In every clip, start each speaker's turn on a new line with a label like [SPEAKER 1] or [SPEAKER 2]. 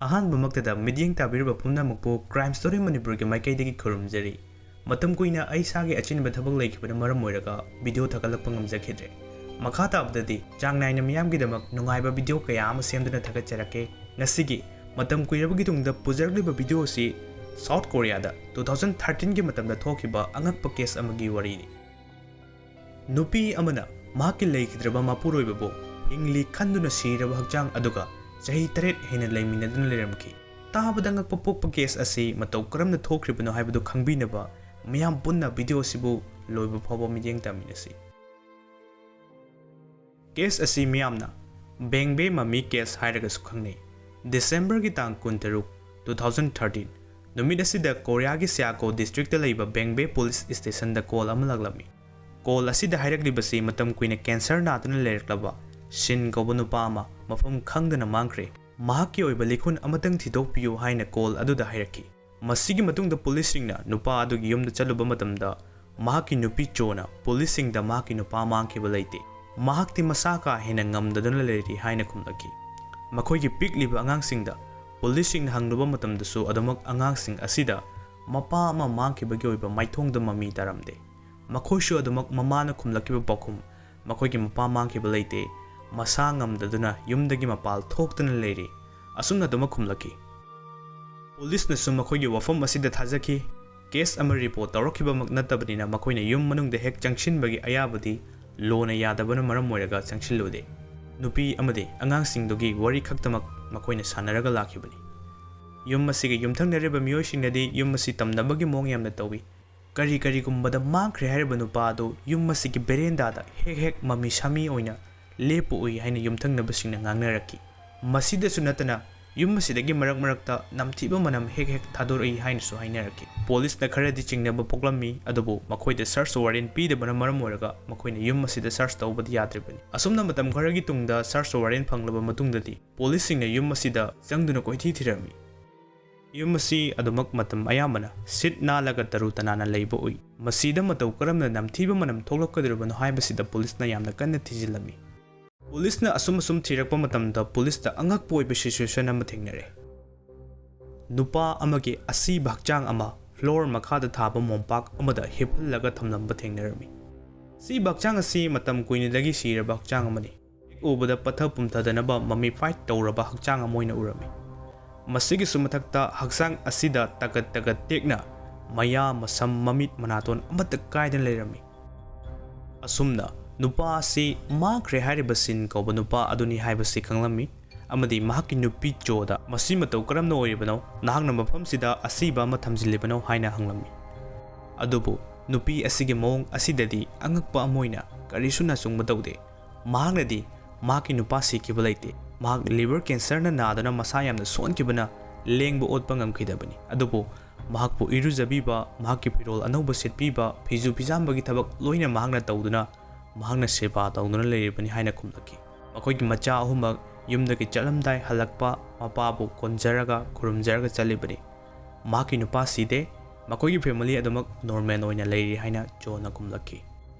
[SPEAKER 1] ꯑꯍꯥꯟꯕꯃꯛꯇꯗ ꯃꯤꯠꯌꯦꯡ ꯇꯥꯕꯤꯔꯤꯕ ꯄꯨꯝꯅꯃꯛꯄꯨ crime story ꯃꯅꯤꯄꯨꯔꯒꯤ ꯃꯥꯏꯀꯩꯗꯒꯤ ꯈꯨꯔꯨꯝꯖꯔꯤ ꯃꯇꯝ ꯀꯨꯏꯅ ꯑꯩ ꯏꯁꯥꯒꯤ ꯑꯆꯤꯟꯕ ꯊꯕꯛ ꯂꯩꯈꯤꯕꯅ ꯃꯔꯝ ꯑꯣꯏꯔꯒ ꯚꯤꯗꯤꯑꯣ ꯊꯥꯒꯠꯂꯛꯄ ꯉꯝꯖꯈꯤꯗ꯭ꯔꯦ ꯃꯈꯥ ꯇꯥꯕꯗꯗꯤ ꯆꯥꯡ ꯅꯥꯏꯅ ꯃꯤꯌꯥꯝꯒꯤꯗꯃꯛ ꯅꯨꯡꯉꯥꯏꯕ ꯚꯤꯗꯤꯑꯣ ꯀꯌꯥ ꯑꯃ ꯁꯦꯝꯗꯨꯅ ꯊꯥꯒꯠꯆꯔꯛꯀꯦ ꯉꯁꯤꯒꯤ ꯃꯇꯝ ꯀꯨꯏꯔꯕꯒꯤ ꯇꯨꯡꯗ ꯄꯨꯖꯔꯛꯂꯤꯕ ꯚꯤꯗꯤꯑꯣ ꯑꯁꯤ ꯁꯥꯎꯊ ꯀꯣꯔꯤꯌꯥꯗ 2013ꯒꯤ ꯃꯇꯝꯗ ꯊꯣꯛꯈꯤꯕ ꯑꯉꯛꯄ ꯀꯦꯁ ꯑꯃꯒꯤ ꯋꯥꯔꯤꯅꯤ ꯅꯨꯄꯤ ꯑꯃꯅ ꯃꯍꯥꯛꯀꯤ ꯂꯩꯈꯤꯗ꯭ꯔꯕ ꯃꯄꯨꯔꯣꯏꯕꯕꯨ ꯍꯤꯡꯂꯤ ꯈꯟꯗꯨꯅ ꯁꯤꯔꯕ ꯍꯛꯆꯥꯡ ꯑꯗꯨꯒ ꯆꯍꯤ 7 ꯍꯦꯟꯅ ꯂꯩꯃꯤꯟꯅꯗꯨꯅ ꯂꯩꯔꯝꯈꯤ ꯇꯥꯕꯗ ꯉꯛꯄ ꯄꯣꯛꯄ ꯀꯦꯁ ꯑꯁꯤ ꯃꯇꯧ ꯀꯔꯝꯅ ꯊꯣꯛꯈ꯭ꯔꯤꯕꯅꯣ ꯍꯥꯏꯕꯗꯨ ꯈꯪꯕꯤꯅꯕ ꯃꯤꯌꯥꯝ ꯄꯨꯟꯅ ꯚꯤꯗꯤꯑꯣ ꯑꯁꯤꯕꯨ ꯂꯣꯏꯕ ꯐꯥꯎꯕ ꯃꯤꯠꯌꯦꯡ ꯇꯥꯃꯤꯟꯅꯁꯤ ꯀꯦꯁ ꯑꯁꯤ ꯃꯤꯌꯥꯝꯅ Bangbae Mummy Case ꯍꯥꯏꯔꯒꯁꯨ ꯈꯪꯅꯩ ꯗꯤꯁꯦꯝꯕꯔꯒꯤ ꯇꯥꯡ 13 2013 ꯅꯨꯃꯤꯠ ꯑꯁꯤꯗ ꯀꯣꯔꯤꯌꯥꯒꯤ ꯁꯤꯌꯥꯀꯣ ꯗꯤꯁꯇ꯭ꯔꯤꯛꯇ ꯂꯩꯕ Bangbae ꯄꯨꯂꯤꯁ ꯁ꯭ꯇꯦꯁꯟꯗ ꯀꯣꯜ ꯑꯃ ꯂꯥꯛꯂꯝꯃꯤ ꯀꯣꯜ ꯑꯁꯤꯗ ꯍꯥꯏꯔꯛꯂꯤꯕꯁꯤ ꯃꯇꯝ ꯀꯨꯏꯅ ꯀꯦꯟꯁꯔ ꯅꯥꯗꯨꯅ ꯂꯩꯔꯛꯂꯕ ꯁꯤꯟ ꯀꯧꯕ ꯅꯨꯄꯥ ꯑꯃ ꯃꯐꯝ ꯈꯪꯗꯅ ꯃꯥꯡꯈ꯭ꯔꯦ ꯃꯍꯥꯛꯀꯤ ꯑꯣꯏꯕ ꯂꯤꯈꯨꯟ ꯑꯃꯇꯪ ꯊꯤꯗꯣꯛꯄꯤꯌꯨ ꯍꯥꯏꯅ ꯀꯣꯜ ꯑꯗꯨꯗ ꯍꯥꯏꯔꯛꯈꯤ ꯃꯁꯤꯒꯤ ꯃꯇꯨꯡꯗ ꯄꯨꯂꯤꯁꯁꯤꯡꯅ ꯅꯨꯄꯥ ꯑꯗꯨꯒꯤ ꯌꯨꯝꯗ ꯆꯠꯂꯨꯕ ꯃꯇꯝꯗ ꯃꯍꯥꯛꯀꯤ ꯅꯨꯄꯤ ꯆꯣꯅ ꯄꯨꯂꯤꯁꯁꯤꯡꯗ ꯃꯍꯥꯛꯀꯤ ꯅꯨꯄꯥ ꯃꯥꯡꯈꯤꯕ ꯂꯩꯇꯦ ꯃꯍꯥꯛꯇꯤ ꯃꯁꯥ ꯀꯥ ꯍꯦꯟꯅ ꯉꯝꯗꯗꯨꯅ ꯂꯩꯔꯤ ꯍꯥꯏꯅ ꯈꯨꯝꯂꯛꯈꯤ ꯃꯈꯣꯏꯒꯤ ꯄꯤꯛꯂꯤꯕ ꯑꯉꯥꯡꯁꯤꯡꯗ ꯄꯨꯂꯤꯁꯁꯤꯡꯅ ꯍꯪꯂꯨꯕ ꯃꯇꯝꯗꯁꯨ ꯑꯗꯨꯃꯛ ꯑꯉꯥꯡꯁꯤꯡ ꯑꯁꯤꯗ ꯃꯄꯥ ꯑꯃ ꯃꯥꯡꯈꯤꯕꯒꯤ ꯑꯣꯏꯕ ꯃꯥꯏꯊꯣꯡꯗ ꯃꯃꯤ ꯇꯥꯔꯝꯗꯦ ꯃꯈꯣꯏꯁꯨ ꯑꯗꯨꯃꯛ ꯃꯃꯥꯅ ꯈꯨꯝꯂꯛꯈꯤꯕ ꯄꯥꯎꯈꯨꯝ ꯃꯈꯣꯏꯒꯤ ꯃꯄꯥ ꯃꯥꯡꯈꯤꯕ ꯂꯩꯇꯦ ꯃꯁꯥ ꯉꯝꯗꯗꯨꯅ ꯌꯨꯝꯗꯒꯤ ꯃꯄꯥꯜ ꯊꯣꯛꯇꯨꯅ ꯂꯩꯔꯤ ꯑꯁꯨꯝꯅ ꯑꯗꯨꯃꯛ ꯈꯨꯝꯂꯛꯈꯤ ꯄꯨꯂꯤꯁꯅꯁꯨ ꯃꯈꯣꯏꯒꯤ ꯋꯥꯐꯝ ꯑꯁꯤꯗ ꯊꯥꯖꯈꯤ ꯀꯦꯁ ꯑꯃ ꯔꯤꯄꯣꯔꯠ ꯇꯧꯔꯛꯈꯤꯕꯃꯛ ꯅꯠꯇꯕꯅꯤꯅ ꯃꯈꯣꯏꯅ ꯌꯨꯝ ꯃꯅꯨꯡꯗ ꯍꯦꯛ ꯆꯪꯁꯤꯟꯕꯒꯤ ꯑꯌꯥꯕꯗꯤ ꯂꯣꯅ ꯌꯥꯗꯕꯅ ꯃꯔꯝ ꯑꯣꯏꯔꯒ ꯆꯪꯁꯤꯜꯂꯨꯗꯦ ꯅꯨꯄꯤ ꯑꯃꯗꯤ ꯑꯉꯥꯡꯁꯤꯡꯗꯨꯒꯤ ꯋꯥꯔꯤ ꯈꯛꯇꯃꯛ ꯃꯈꯣꯏꯅ ꯁꯥꯟꯅꯔꯒ ꯂꯥꯛꯈꯤꯕꯅꯤ ꯌꯨꯝ ꯑꯁꯤꯒ ꯌꯨꯝꯊꯪꯅꯔꯤꯕ ꯃꯤꯑꯣꯏꯁꯤꯡꯅꯗꯤ ꯌꯨꯝ ꯑꯁꯤ ꯇꯝꯅꯕꯒꯤ ꯃꯑꯣꯡ ꯌꯥꯝꯅ ꯇꯧꯏ ꯀꯔꯤꯒꯨꯝꯕꯗ ꯃꯥꯡꯈ꯭ꯔꯦ ꯍꯥꯏꯔꯤꯕ ꯅꯨꯄꯥ ꯑꯗꯨ ꯌꯨꯝ ꯑꯁꯤꯒꯤ ꯕꯦꯔꯦꯟꯗꯥꯗ ꯍꯦꯛ ꯃꯃꯤ ꯁꯥꯃꯤ ꯑꯣꯏꯅ ꯂꯦꯞꯄ ꯎꯏ ꯍꯥꯏꯅ ꯌꯨꯝꯊꯪꯅꯕꯁꯤꯡꯅ ꯉꯥꯡꯅꯔꯛꯈꯤ ꯃꯁꯤꯗꯁꯨ ꯅꯠꯇꯅ ꯌꯨꯝ ꯑꯁꯤꯗꯒꯤ ꯃꯔꯛ ꯃꯔꯛꯇ ꯅꯝꯊꯤꯕ ꯃꯅꯝ ꯍꯦꯛ ꯊꯥꯗꯣꯔꯛꯏ ꯍꯥꯏꯅꯁꯨ ꯍꯥꯏꯅꯔꯛꯈꯤ ꯄꯣꯂꯤꯁꯅ ꯈꯔꯗꯤ ꯆꯤꯡꯅꯕ ꯄꯣꯛꯂꯝꯃꯤ ꯑꯗꯨꯕꯨ ꯃꯈꯣꯏꯗ ꯁꯔꯆ ꯋꯥꯔꯦꯟ ꯄꯤꯗꯕꯅ ꯃꯔꯝ ꯑꯣꯏꯔꯒ ꯃꯈꯣꯏꯅ ꯌꯨꯝ ꯑꯁꯤꯗ ꯁꯔꯆ ꯇꯧꯕꯗꯤ ꯌꯥꯗ꯭ꯔꯤꯕꯅꯤ ꯑꯁꯨꯝꯅ ꯃꯇꯝ ꯈꯔꯒꯤ ꯇꯨꯡꯗ ꯁꯔꯆ ꯋꯥꯔꯦꯟ ꯐꯪꯂꯕ ꯃꯇꯨꯡꯗꯗꯤ ꯄꯣꯂꯤꯁꯁꯤꯡꯅ ꯌꯨꯝ ꯑꯁꯤꯗ ꯆꯪꯗꯨꯅ ꯀꯣꯏꯊꯤ ꯊꯤꯔꯝꯃꯤ ꯌꯨꯝ ꯑꯁꯤ ꯑꯗꯨꯃꯛ ꯃꯇꯝ ꯑꯌꯥꯝꯕꯅ ꯁꯤꯠ ꯅꯥꯜꯂꯒ ꯇꯔꯨ ꯇꯅꯥꯟꯅ ꯂꯩꯕ ꯎꯏ ꯃꯁꯤꯗ ꯃꯇꯧ ꯀꯔꯝꯅ ꯅꯝꯊꯤꯕ ꯃꯅꯝ ꯊꯣꯛꯂꯛꯀꯗꯧꯔꯤꯕꯅꯣ ꯍꯥꯏꯕꯁꯤꯗ ꯄꯨꯂꯤꯁꯅ ꯌꯥꯝꯅ ꯀꯟꯅ ꯊꯤꯖꯤꯜꯂꯝꯃꯤ ꯄꯨꯂꯤꯁꯅ ꯑꯁꯨꯝ ꯊꯤꯔꯛꯄ ꯃꯇꯝꯗ ꯄꯨꯂꯤꯁꯇ ꯑꯉꯛꯄ ꯑꯣꯏꯕ ꯁꯤꯆꯨꯑꯦꯁꯟ ꯑꯃ ꯊꯦꯡꯅꯔꯦ ꯅꯨꯄꯥ ꯑꯃꯒꯤ ꯑꯁꯤꯕ ꯍꯛꯆꯥꯡ ꯑꯃ ꯐ꯭ꯂꯣꯔ ꯃꯈꯥꯗ ꯊꯥꯕ ꯃꯣꯝꯄꯥꯛ ꯑꯃꯗ ꯍꯤꯞꯍꯜꯂꯒ ꯊꯝꯂꯝꯕ ꯊꯦꯡꯅꯔꯝꯃꯤ ꯁꯤꯕ ꯍꯛꯆꯥꯡ ꯑꯁꯤ ꯃꯇꯝ ꯀꯨꯏꯅꯗꯒꯤ ꯁꯤꯔꯕ ꯍꯛꯆꯥꯡ ꯑꯃꯅꯤ ꯍꯦꯛ ꯎꯕꯗ ꯄꯠꯊ ꯄꯨꯝꯊꯗꯅꯕ ꯃꯃꯤꯐꯥꯏꯠ ꯇꯧꯔꯕ ꯍꯛꯆꯥꯡ ꯑꯃ ꯑꯣꯏꯅ ꯎꯔꯝꯃꯤ ꯃꯁꯤꯒꯤꯁꯨ ꯃꯊꯛꯇ ꯍꯛꯆꯥꯡ ꯑꯁꯤꯗ ꯇꯒꯠ ꯇꯦꯛꯅ ꯃꯌꯥ ꯃꯁꯝ ꯃꯃꯤꯠ ꯃꯅꯥꯇꯣꯟ ꯑꯃꯠꯇ ꯀꯥꯏꯗꯅ ꯂꯩꯔꯝꯃꯤ ꯑꯁꯨꯝꯅ ꯅꯨꯄꯥ ꯑꯁꯤ ꯃꯥꯡꯈ꯭ꯔꯦ ꯍꯥꯏꯔꯤꯕ ꯁꯤꯟ ꯀꯧꯕ ꯅꯨꯄꯥ ꯑꯗꯨꯅꯤ ꯍꯥꯏꯕꯁꯤ ꯈꯪꯂꯝꯃꯤ ꯑꯃꯗꯤ ꯃꯍꯥꯛꯀꯤ ꯅꯨꯄꯤ ꯆꯣꯗ ꯃꯁꯤ ꯃꯇꯧ ꯀꯔꯝꯅ ꯑꯣꯏꯔꯤꯕꯅꯣ ꯅꯍꯥꯛꯅ ꯃꯐꯝꯁꯤꯗ ꯑꯁꯤꯕ ꯑꯃ ꯊꯝꯖꯤꯜꯂꯤꯕꯅꯣ ꯍꯥꯏꯅ ꯍꯪꯂꯝꯃꯤ ꯑꯗꯨꯕꯨ ꯅꯨꯄꯤ ꯑꯁꯤꯒꯤ ꯃꯑꯣꯡ ꯑꯁꯤꯗꯗꯤ ꯑꯉꯛꯄ ꯑꯃ ꯑꯣꯏꯅ ꯀꯔꯤꯁꯨ ꯅꯆꯨꯡꯕ ꯇꯧꯗꯦ ꯃꯍꯥꯛꯅꯗꯤ ꯃꯍꯥꯛꯀꯤ ꯅꯨꯄꯥ ꯁꯤꯈꯤꯕ ꯂꯩꯇꯦ ꯃꯍꯥꯛ ꯂꯤꯚꯔ ꯀꯦꯟꯁꯔꯅ ꯅꯥꯗꯨꯅ ꯃꯁꯥ ꯌꯥꯝꯅ ꯁꯣꯟꯈꯤꯕꯅ ꯂꯦꯡꯕ ꯑꯣꯠꯄ ꯉꯝꯈꯤꯗꯕꯅꯤ ꯑꯗꯨꯕꯨ ꯃꯍꯥꯛꯄꯨ ꯏꯔꯨꯖꯕꯤꯕ ꯃꯍꯥꯛꯀꯤ ꯐꯤꯔꯣꯜ ꯑꯅꯧꯕ ꯁꯦꯠꯄꯤꯕ ꯐꯤꯖꯨ ꯐꯤꯖꯥꯝꯕꯒꯤ ꯊꯕꯛ ꯂꯣꯏꯅ ꯃꯍꯥꯛꯅ ꯇꯧꯗꯨꯅ ꯃꯍꯥꯛꯅ ꯁꯦꯕꯥ ꯇꯧꯗꯨꯅ ꯂꯩꯔꯤꯕꯅꯤ ꯍꯥꯏꯅ ꯈꯨꯝꯂꯛꯈꯤ ꯃꯈꯣꯏꯒꯤ ꯃꯆꯥ ꯑꯍꯨꯝꯃꯛ ꯌꯨꯝꯗꯒꯤ ꯆꯠꯂꯝꯗꯥꯏ ꯍꯜꯂꯛꯄ ꯃꯄꯥꯕꯨ ꯀꯣꯟꯖꯔꯒ ꯈꯨꯔꯨꯝꯖꯔꯒ ꯆꯠꯂꯤꯕꯅꯤ ꯃꯍꯥꯛꯀꯤ ꯅꯨꯄꯥ ꯁꯤꯗꯦ ꯃꯈꯣꯏꯒꯤ ꯐꯦꯃꯤꯂꯤ ꯑꯗꯨꯃꯛ ꯅꯣꯔꯃꯦꯜ ꯑꯣꯏꯅ ꯂꯩꯔꯤ ꯍꯥꯏꯅ ꯖꯣꯅ ꯈꯨꯝꯂꯛꯈꯤ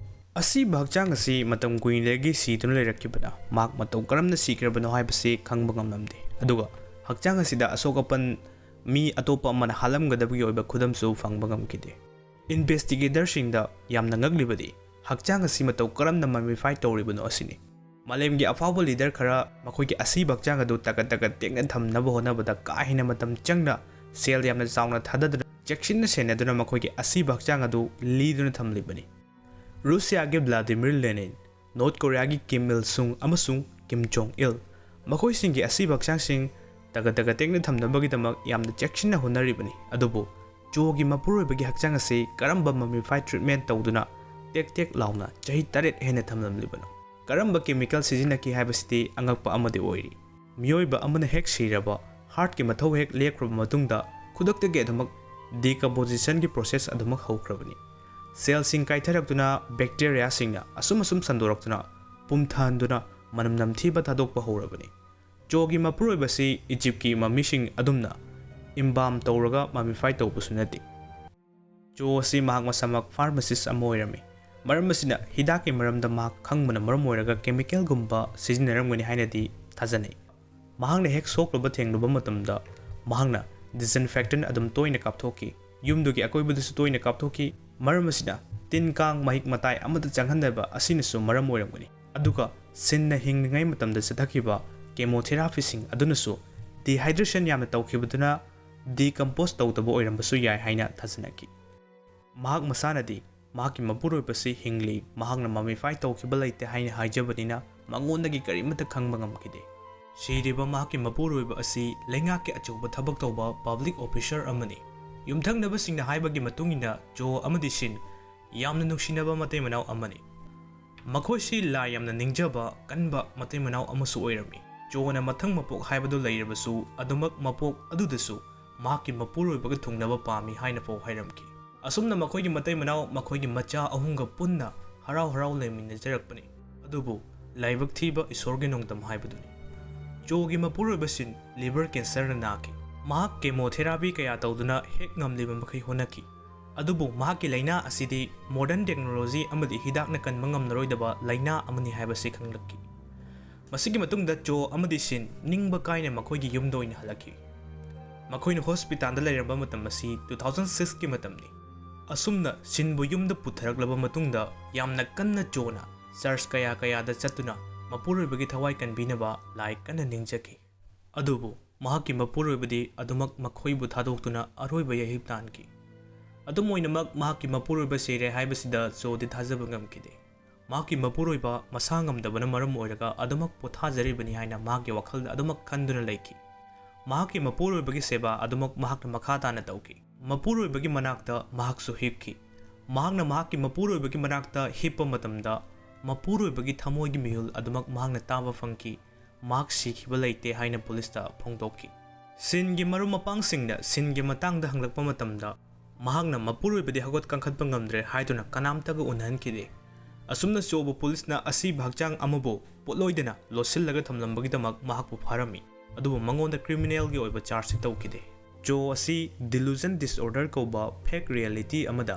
[SPEAKER 1] ꯑꯁꯤꯕ ꯍꯛꯆꯥꯡ ꯑꯁꯤ ꯃꯇꯝ ꯀꯨꯏꯅꯗꯒꯤ ꯁꯤꯗꯨꯅ ꯂꯩꯔꯛꯈꯤꯕꯅ ꯃꯍꯥꯛ ꯃꯇꯧ ꯀꯔꯝꯅ ꯁꯤꯈ꯭ꯔꯕꯅꯣ ꯍꯥꯏꯕꯁꯤ ꯈꯪꯕ ꯉꯝꯂꯝꯗꯦ ꯑꯗꯨꯒ ꯍꯛꯆꯥꯡ ꯑꯁꯤꯗ ꯑꯁꯣꯛ ꯑꯄꯟ ꯃꯤ ꯑꯇꯣꯞꯄ ꯑꯃꯅ ꯍꯥꯠꯂꯝꯒꯗꯕꯒꯤ ꯑꯣꯏꯕ ꯈꯨꯗꯝꯁꯨ ꯐꯪꯕ ꯉꯝꯈꯤꯗꯦ ꯏꯟꯚꯦꯁꯇꯤꯒꯦꯇꯔꯁꯤꯡꯗ ꯌꯥꯝꯅ ꯉꯛꯂꯤꯕꯗꯤ ꯍꯛꯆꯥꯡ ꯑꯁꯤ ꯃꯇꯧ ꯀꯔꯝꯅ ꯃꯃꯤꯐꯥꯏ ꯇꯧꯔꯤꯕꯅꯣ ꯑꯁꯤꯅꯤ ꯃꯥꯂꯦꯝꯒꯤ ꯑꯐꯥꯎꯕ ꯂꯤꯗꯔ ꯈꯔ ꯃꯈꯣꯏꯒꯤ ꯑꯁꯤꯕ ꯍꯛꯆꯥꯡ ꯑꯗꯨ ꯇꯒꯠ ꯇꯦꯛꯅ ꯊꯝꯅꯕ ꯍꯣꯠꯅꯕꯗ ꯀꯥ ꯍꯦꯟꯅ ꯃꯇꯝ ꯆꯪꯅ ꯁꯦꯜ ꯌꯥꯝꯅ ꯆꯥꯎꯅ ꯊꯥꯗꯗꯨꯅ ꯆꯦꯛꯁꯤꯟꯅ ꯁꯦꯟꯅꯗꯨꯅ ꯃꯈꯣꯏꯒꯤ ꯑꯁꯤꯕ ꯍꯛꯆꯥꯡ ꯑꯗꯨ ꯂꯤꯗꯨꯅ ꯊꯝꯂꯤꯕꯅꯤ ꯔꯨꯁꯤꯌꯥꯒꯤ ꯚ꯭ꯂꯥꯗꯤꯃꯤꯔ ꯂꯦꯅꯤꯟ ꯅꯣꯔꯊ ꯀꯣꯔꯤꯌꯥꯒꯤ ꯀꯤꯝ ꯏꯜ ꯁꯨꯡ ꯑꯃꯁꯨꯡ ꯀꯤꯝ ꯖꯣꯡ ꯏꯜ ꯃꯈꯣꯏꯁꯤꯡꯒꯤ ꯑꯁꯤꯕ ꯍꯛꯆꯥꯡꯁꯤꯡ ꯇꯒꯠ ꯇꯦꯛꯅ ꯊꯝꯅꯕꯒꯤꯗꯃꯛ ꯌꯥꯝꯅ ꯆꯦꯛꯁꯤꯟꯅ ꯍꯣꯠꯅꯔꯤꯕꯅꯤ ꯑꯗꯨꯕꯨ ꯆꯣꯒꯤ ꯃꯄꯨꯔꯣꯏꯕꯒꯤ ꯍꯛꯆꯥꯡ ꯑꯁꯤ ꯀꯔꯝꯕ ꯃꯃꯤꯐꯥꯏ ꯇ꯭ꯔꯤꯠꯃꯦꯟ ꯇꯧꯗꯨꯅ ꯇꯦꯛ ꯂꯥꯎꯅ ꯆꯍꯤ 7 ꯍꯦꯟꯅ ꯊꯝꯂꯝꯂꯤꯕꯅꯣ ꯀꯔꯝꯕ ꯀꯦꯃꯤꯀꯦꯜ ꯁꯤꯖꯤꯟꯅꯈꯤ ꯍꯥꯏꯕꯁꯤꯗꯤ ꯑꯉꯛꯄ ꯑꯃꯗꯤ ꯑꯣꯏꯔꯤ ꯃꯤꯑꯣꯏꯕ ꯑꯃꯅ ꯍꯦꯛ ꯁꯤꯔꯕ ꯍꯥꯔꯠꯀꯤ ꯃꯊꯧ ꯍꯦꯛ ꯂꯦꯞꯈ꯭ꯔꯕ ꯃꯇꯨꯡꯗ ꯈꯨꯗꯛꯇꯒꯤ ꯑꯗꯨꯃꯛ ꯗꯤꯀꯝꯄꯣꯖꯤꯁꯟꯒꯤ ꯄ꯭ꯔꯣꯁꯦꯁ ꯑꯗꯨꯃꯛ ꯍꯧꯈ꯭ꯔꯕꯅꯤ ꯁꯦꯜꯁꯤꯡ ꯀꯥꯏꯊꯔꯛꯇꯨꯅ ꯕꯦꯛꯇꯦꯔꯤꯌꯥꯁꯤꯡꯅ ꯑꯁꯨꯝ ꯁꯟꯗꯣꯔꯛꯇꯨꯅ ꯄꯨꯝꯊꯍꯟꯗꯨꯅ ꯃꯅꯝ ꯅꯝꯊꯤꯕ ꯊꯥꯗꯣꯛꯄ ꯍꯧꯔꯕꯅꯤ ꯆꯣꯒꯤ ꯃꯄꯨꯔꯣꯏꯕꯁꯤ ꯏꯖꯤꯞꯀꯤ ꯃꯃꯤꯁꯤꯡ ꯑꯗꯨꯝꯅ ꯏꯝꯕꯥꯝ ꯇꯧꯔꯒ ꯃꯃꯤꯐꯥꯏ ꯇꯧꯕꯁꯨ ꯅꯠꯇꯦ ꯆꯣ ꯑꯁꯤ ꯃꯍꯥꯛ ꯃꯁꯥꯃꯛ ꯐꯥꯔꯃꯥꯁꯤꯁ ꯑꯃ ꯑꯣꯏꯔꯝꯃꯤ ꯃꯔꯝ ꯑꯁꯤꯅ ꯍꯤꯗꯥꯛꯀꯤ ꯃꯔꯝꯗ ꯃꯍꯥꯛ ꯈꯪꯕꯅ ꯃꯔꯝ ꯑꯣꯏꯔꯒ ꯀꯦꯃꯤꯀꯦꯜꯒꯨꯝꯕ ꯁꯤꯖꯤꯟꯅꯔꯝꯒꯅꯤ ꯍꯥꯏꯅꯗꯤ ꯊꯥꯖꯅꯩ mahangna hek soklaba thengluba matamda mahangna disinfectant adum toina kapthoki yumdugi akoibudusu toina kapthoki maram asina tin kang mahik matai amada changhandaba asinasu maram oiramgani aduga sinna hingningai matamda sathakhiba chemotherapy sing adunasu dehydration yamna tawkhibaduna decompose tawdaba oirambasu yai haina thajanaki mahak masanadi mahaki mapuroibasi hingli mahakna mummify tawkhiba leite haina haijabanina mangondagi karimata khangba ngamkide shiriba mahaki mapuroiba asi leingaki achouba thabak tawba public officer amani yumthangnaba singna haibagi matungina jo amadi sin yamna nungsinaba matay manaw amani makhoi si la yamna ningjaba kanba matay manaw amasu oirami jona mathang mapok haibadu leirabasu adumak mapok adudasu mahaki mapuroibaga thungnaba pami haina pau hairamki asumna makhoi matay manaw makhoi macha ahunga punna harau harau leminajarakpani adubu laibak thiba isorgi nongdam haibaduni jogi mapuroibasin liver cancer na naki mahak chemotherapy kaya tawduna hek ngamliba makhai honaki adubu mahaki laina asidi modern technology amadi hidak na kanma ngamnaroidaba laina amani haibasi khanglaki masigi matungda jo amadi sin ningba kaina makhoigi yumdoina halaki makhoina hospital da lairamba matam asi 2006 ki matamni asumna sinbu yumda putharaklaba matungda yamna kanna jona church kaya kaya da chatuna mapuroibagi thawai kanbinaba lai kanna ningjaki adubu mahaki mapuroibadi adumak makhoibu thadoktuna aroiba yahib tanki adumoinamak mahaki mapuroiba sere haibasida jodi thajaba ngamkide mahaki mapuroiba masangamdabana maram oiraga adumak pothajaribani haina mahaki wakhalda adumak khanduna leiki mahaki mapuroibagi seba adumak mahakna makhadana tawki mapuroibagi manakta mahaksu hipki mahakna mahaki mapuroibagi manakta hippa matamda mapuroibagi thamoigi mihul adumak mahakna taba fangki mahak sikhiba leite haina police ta phongdoki singi marum mapangsingna singi matangda hanglakpa matamda mahakna mapuroibadi hagot kangkhatpa ngamdre haiduna kanamtaga unhankide asumna sobo police na asi bhagchang amabo potloidana losillaga thamlambagi damak mahakpu pharami adubu mangonda criminal gi oiba charge tawkide jo asi delusion disorder koba fake reality amada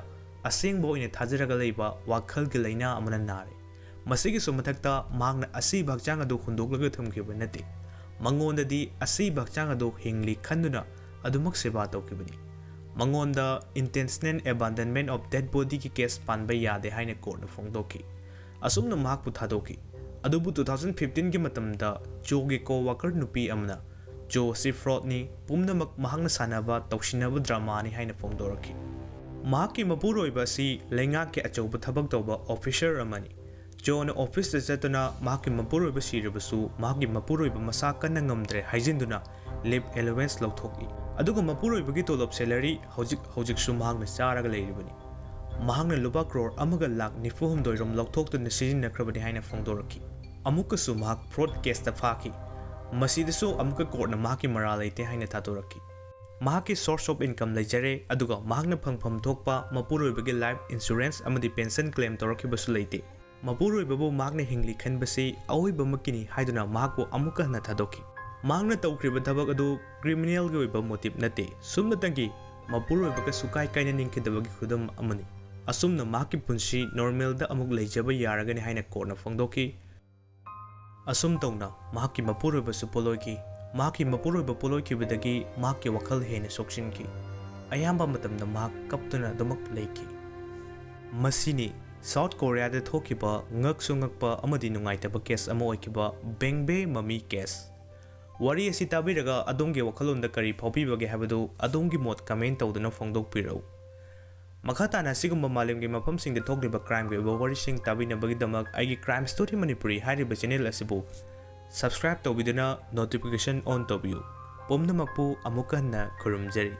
[SPEAKER 1] asengbo ine thajaraga leiba wakhal gi laina amana nare masigi sumathakta magna asi bhagchang adu khundoklaga thamkhiba nate mangonda asi bhagchang adu hingli khanduna adumak seba tawkibani mangonda intentional abandonment of dead body ki case panba yade haina court na phongdoki asumna mahak pu thadoki adubu 2015 ki matamda jogi co-worker nupi amna jo si fraud ni pumnamak mahangna sanaba tawsinaba drama ni haina phongdoraki mahaki mapuroiba si lenga ke achouba thabak tawba officer amani jo na office da chatuna mahaki mapuroiba siribasu mahaki mapuroiba masa kanna ngamdre haijinduna leave allowance lawthoki aduga mapuroiba gi tolop salary hojik su mahangna charaga leiribani mahangna lupa crore amaga lakh nifum doirom lawthoktuna sirinnakrabani haina phongdoraki amuka su mahak fraud case ta phaki masidasu amuka court na mahaki mara leite haina thatoraki mahaki source of income lejare aduga mahakna phangpham thokpa mapuroibagi life insurance amadi pension claim torakibasu leite mapuroibabu mahakna hingli khanbasi aoiba makini haiduna mahakbu amuka na thadoki mahakna tawkriba thabak adu criminal gi oiba motive nate sumna tangi mapuroibaga sukai kaina ningkhidabagi khudam amani asumna mahaki punsi normal da amuk lejaba yaragani haina court na phongdoki asum tawna mahaki mapuroiba su poloiki mahaki mapuroiba poloiki bidagi mahaki wakhal hena soksinki ayamba matamda mahak kaptuna damak leiki masini South Korea da THOKHIBA ngaksu ngakpa amadi nungaitaba case ama oikiba Bangbae Mummy Case wari asi tabiraga adongi wakhalonda kari phawpibage habadu adongi mot comment tawduna phongdokpirau makhatana sigumba malemgi mafamsingda thokliba crime ge wari sing tabinabagi damak aigi crime story manipuri hariba channel asibu subscribe tawbiduna notification on tawbiu pomnamakpu amukanna khurumjari